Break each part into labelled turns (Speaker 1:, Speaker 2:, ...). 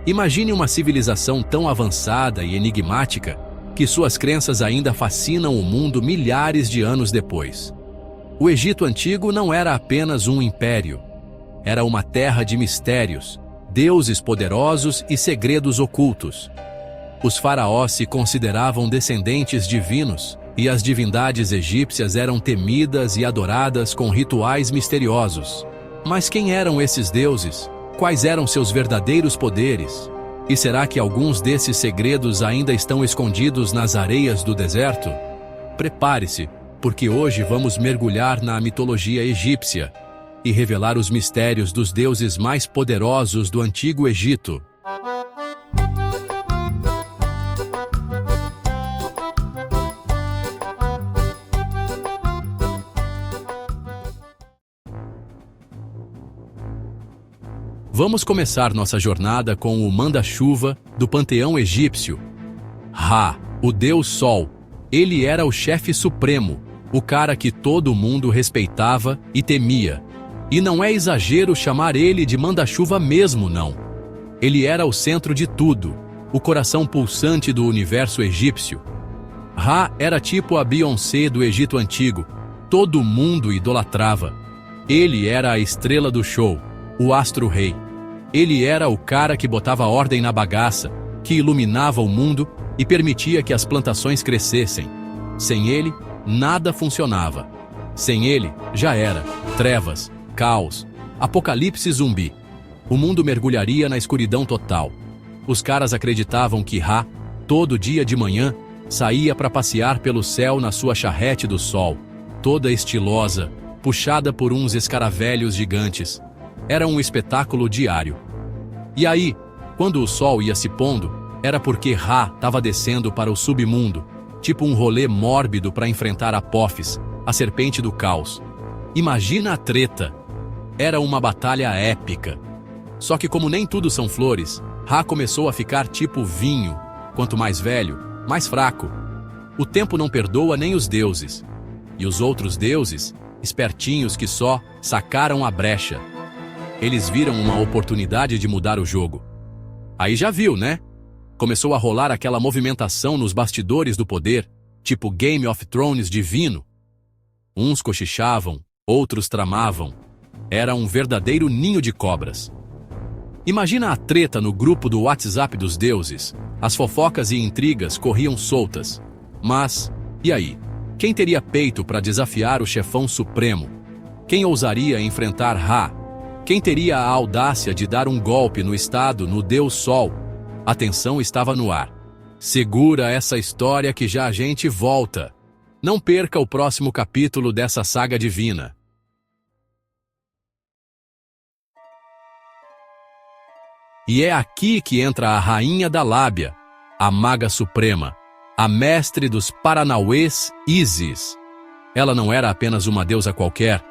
Speaker 1: Imagine uma civilização tão avançada e enigmática que suas crenças ainda fascinam o mundo milhares de anos depois. O Egito Antigo não era apenas um império. Era uma terra de mistérios, deuses poderosos e segredos ocultos. Os faraós se consideravam descendentes divinos, e as divindades egípcias eram temidas e adoradas com rituais misteriosos. Mas quem eram esses deuses? Quais eram seus verdadeiros poderes? E será que alguns desses segredos ainda estão escondidos nas areias do deserto? Prepare-se, porque hoje vamos mergulhar na mitologia egípcia e revelar os mistérios dos deuses mais poderosos do Antigo Egito. Vamos começar nossa jornada com o manda-chuva do panteão egípcio. Ra, o deus Sol. Ele era o chefe supremo, o cara que todo mundo respeitava e temia. E não é exagero chamar ele de manda-chuva mesmo, não. Ele era o centro de tudo, o coração pulsante do universo egípcio. Ra era tipo a Beyoncé do Egito Antigo. Todo mundo idolatrava. Ele era a estrela do show, o astro-rei. Ele era o cara que botava ordem na bagaça, que iluminava o mundo e permitia que as plantações crescessem. Sem ele, nada funcionava. Sem ele, já era. Trevas, caos, apocalipse zumbi. O mundo mergulharia na escuridão total. Os caras acreditavam que Ra, todo dia de manhã, saía para passear pelo céu na sua charrete do sol, toda estilosa, puxada por uns escaravelhos gigantes. Era um espetáculo diário. E aí, quando o sol ia se pondo, era porque Ra estava descendo para o submundo, tipo um rolê mórbido para enfrentar Apófis, a serpente do caos. Imagina a treta! Era uma batalha épica. Só que como nem tudo são flores, Ra começou a ficar tipo vinho. Quanto mais velho, mais fraco. O tempo não perdoa nem os deuses. E os outros deuses, espertinhos que só, sacaram a brecha. Eles viram uma oportunidade de mudar o jogo. Aí já viu, né? Começou a rolar aquela movimentação nos bastidores do poder, tipo Game of Thrones divino. Uns cochichavam, outros tramavam. Era um verdadeiro ninho de cobras. Imagina a treta no grupo do WhatsApp dos deuses. As fofocas e intrigas corriam soltas. Mas, e aí? Quem teria peito para desafiar o chefão supremo? Quem ousaria enfrentar Ra? Quem teria a audácia de dar um golpe no estado no Deus Sol? A tensão estava no ar. Segura essa história que já a gente volta. Não perca o próximo capítulo dessa saga divina. E é aqui que entra a rainha da lábia, a maga suprema, a mestre dos paranauês, Ísis. Ela não era apenas uma deusa qualquer,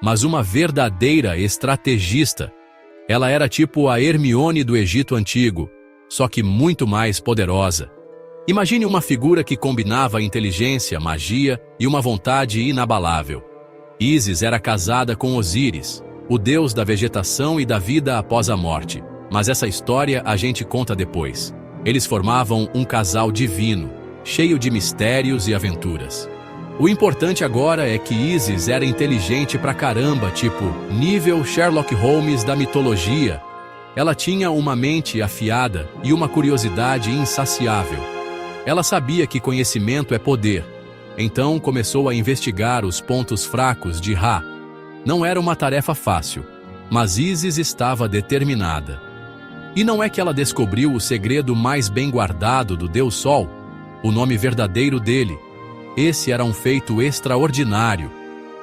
Speaker 1: mas uma verdadeira estrategista. Ela era tipo a Hermione do Egito Antigo, só que muito mais poderosa. Imagine uma figura que combinava inteligência, magia e uma vontade inabalável. Ísis era casada com Osíris, o deus da vegetação e da vida após a morte. Mas essa história a gente conta depois. Eles formavam um casal divino, cheio de mistérios e aventuras. O importante agora é que Ísis era inteligente pra caramba, tipo, nível Sherlock Holmes da mitologia. Ela tinha uma mente afiada e uma curiosidade insaciável. Ela sabia que conhecimento é poder, então começou a investigar os pontos fracos de Ra. Não era uma tarefa fácil, mas Ísis estava determinada. E não é que ela descobriu o segredo mais bem guardado do Deus Sol, o nome verdadeiro dele. Esse era um feito extraordinário.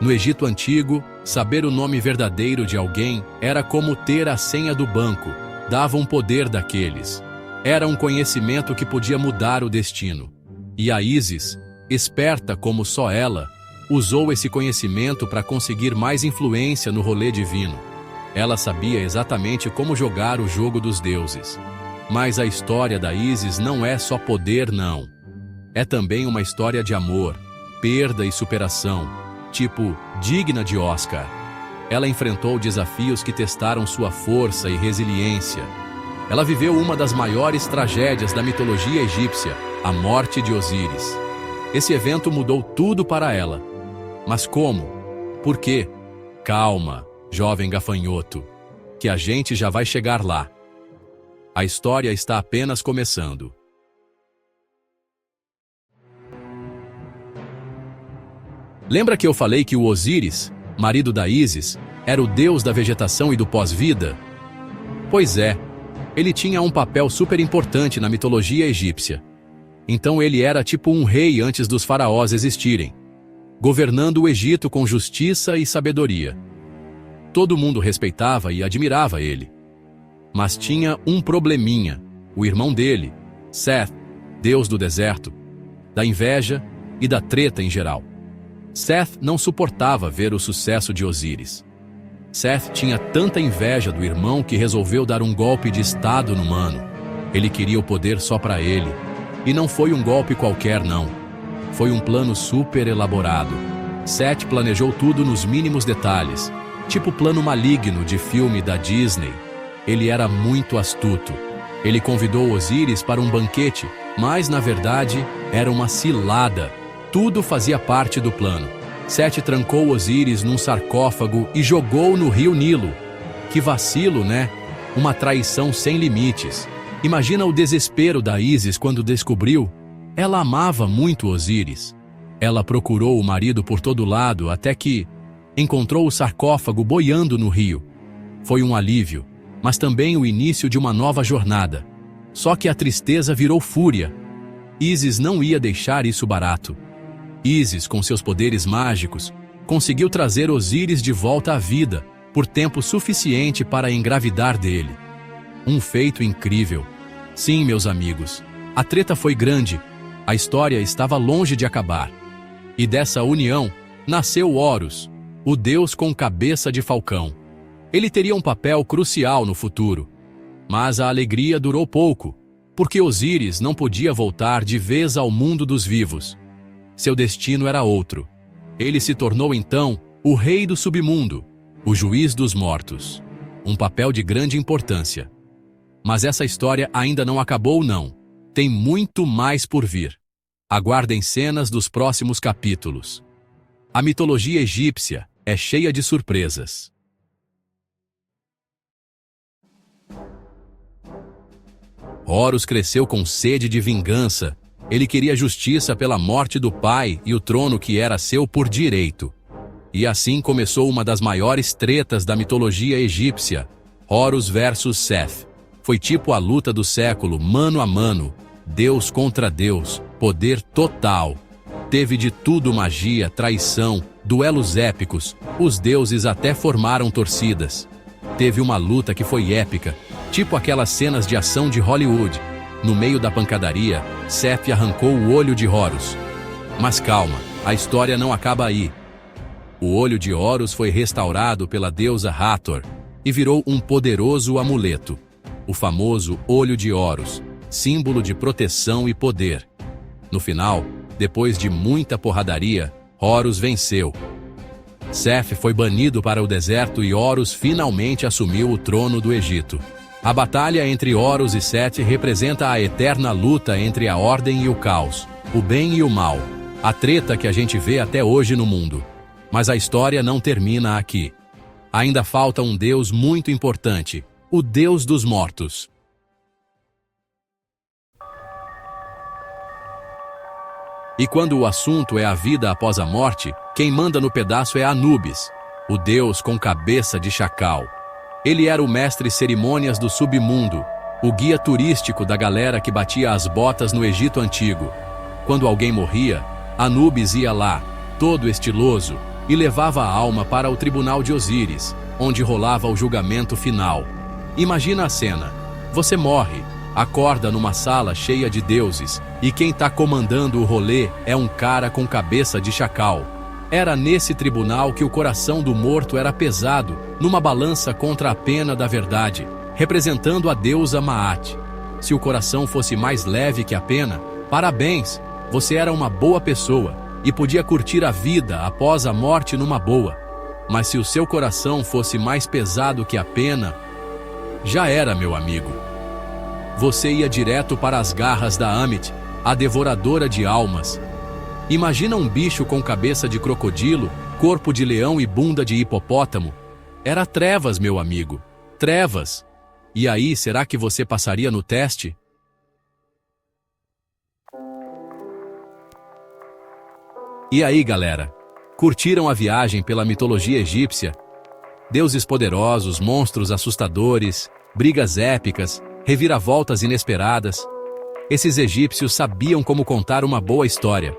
Speaker 1: No Egito Antigo, saber o nome verdadeiro de alguém era como ter a senha do banco, dava um poder daqueles. Era um conhecimento que podia mudar o destino. E a Ísis, esperta como só ela, usou esse conhecimento para conseguir mais influência no rolê divino. Ela sabia exatamente como jogar o jogo dos deuses. Mas a história da Ísis não é só poder, não. É também uma história de amor, perda e superação, tipo, digna de Oscar. Ela enfrentou desafios que testaram sua força e resiliência. Ela viveu uma das maiores tragédias da mitologia egípcia, a morte de Osíris. Esse evento mudou tudo para ela. Mas como? Por quê? Calma, jovem gafanhoto, que a gente já vai chegar lá. A história está apenas começando. Lembra que eu falei que o Osíris, marido da Ísis, era o deus da vegetação e do pós-vida? Pois é, ele tinha um papel super importante na mitologia egípcia. Então ele era tipo um rei antes dos faraós existirem, governando o Egito com justiça e sabedoria. Todo mundo respeitava e admirava ele. Mas tinha um probleminha, o irmão dele, Seth, deus do deserto, da inveja e da treta em geral. Seth não suportava ver o sucesso de Osíris. Seth tinha tanta inveja do irmão que resolveu dar um golpe de estado no mano. Ele queria o poder só para ele. E não foi um golpe qualquer, não. Foi um plano super elaborado. Seth planejou tudo nos mínimos detalhes, tipo plano maligno de filme da Disney. Ele era muito astuto. Ele convidou Osíris para um banquete, mas na verdade era uma cilada. Tudo fazia parte do plano. Seth trancou Osíris num sarcófago e jogou no rio Nilo. Que vacilo, né? Uma traição sem limites. Imagina o desespero da Ísis quando descobriu. Ela amava muito Osíris. Ela procurou o marido por todo lado até que encontrou o sarcófago boiando no rio. Foi um alívio, mas também o início de uma nova jornada. Só que a tristeza virou fúria. Ísis não ia deixar isso barato. Ísis, com seus poderes mágicos, conseguiu trazer Osíris de volta à vida por tempo suficiente para engravidar dele. Um feito incrível. Sim, meus amigos, a treta foi grande, a história estava longe de acabar. E dessa união nasceu Horus, o deus com cabeça de falcão. Ele teria um papel crucial no futuro. Mas a alegria durou pouco, porque Osíris não podia voltar de vez ao mundo dos vivos. Seu destino era outro. Ele se tornou então o rei do submundo, o juiz dos mortos. Um papel de grande importância. Mas essa história ainda não acabou, não. Tem muito mais por vir. Aguardem cenas dos próximos capítulos. A mitologia egípcia é cheia de surpresas. Horus cresceu com sede de vingança. Ele queria justiça pela morte do pai e o trono que era seu por direito. E assim começou uma das maiores tretas da mitologia egípcia, Horus versus Seth. Foi tipo a luta do século, mano a mano, Deus contra Deus, poder total. Teve de tudo: magia, traição, duelos épicos, os deuses até formaram torcidas. Teve uma luta que foi épica, tipo aquelas cenas de ação de Hollywood. No meio da pancadaria, Seth arrancou o olho de Horus. Mas calma, a história não acaba aí. O olho de Horus foi restaurado pela deusa Hathor e virou um poderoso amuleto, o famoso Olho de Horus, símbolo de proteção e poder. No final, depois de muita porradaria, Horus venceu. Seth foi banido para o deserto e Horus finalmente assumiu o trono do Egito. A batalha entre Horus e Seth representa a eterna luta entre a ordem e o caos, o bem e o mal, a treta que a gente vê até hoje no mundo. Mas a história não termina aqui. Ainda falta um deus muito importante, o deus dos mortos. E quando o assunto é a vida após a morte, quem manda no pedaço é Anubis, o deus com cabeça de chacal. Ele era o mestre cerimônias do submundo, o guia turístico da galera que batia as botas no Egito Antigo. Quando alguém morria, Anubis ia lá, todo estiloso, e levava a alma para o tribunal de Osíris, onde rolava o julgamento final. Imagina a cena. Você morre, acorda numa sala cheia de deuses, e quem tá comandando o rolê é um cara com cabeça de chacal. Era nesse tribunal que o coração do morto era pesado, numa balança contra a pena da verdade, representando a deusa Maat. Se o coração fosse mais leve que a pena, parabéns, você era uma boa pessoa e podia curtir a vida após a morte numa boa. Mas se o seu coração fosse mais pesado que a pena, já era, meu amigo. você ia direto para as garras da Amit, a devoradora de almas. Imagina um bicho com cabeça de crocodilo, corpo de leão e bunda de hipopótamo. Era trevas, meu amigo. Trevas. E aí, será que você passaria no teste? E aí, galera? Curtiram a viagem pela mitologia egípcia? Deuses poderosos, monstros assustadores, brigas épicas, reviravoltas inesperadas. Esses egípcios sabiam como contar uma boa história.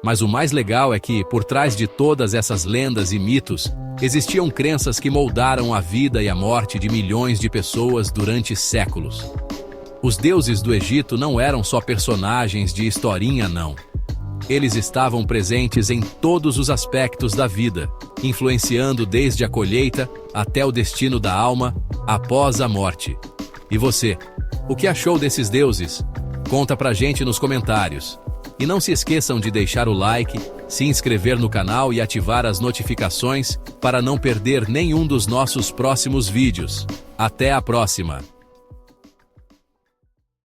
Speaker 1: Mas o mais legal é que, por trás de todas essas lendas e mitos, existiam crenças que moldaram a vida e a morte de milhões de pessoas durante séculos. Os deuses do Egito não eram só personagens de historinha, não. Eles estavam presentes em todos os aspectos da vida, influenciando desde a colheita até o destino da alma após a morte. E você, o que achou desses deuses? Conta pra gente nos comentários. E não se esqueçam de deixar o like, se inscrever no canal e ativar as notificações para não perder nenhum dos nossos próximos vídeos. Até a próxima!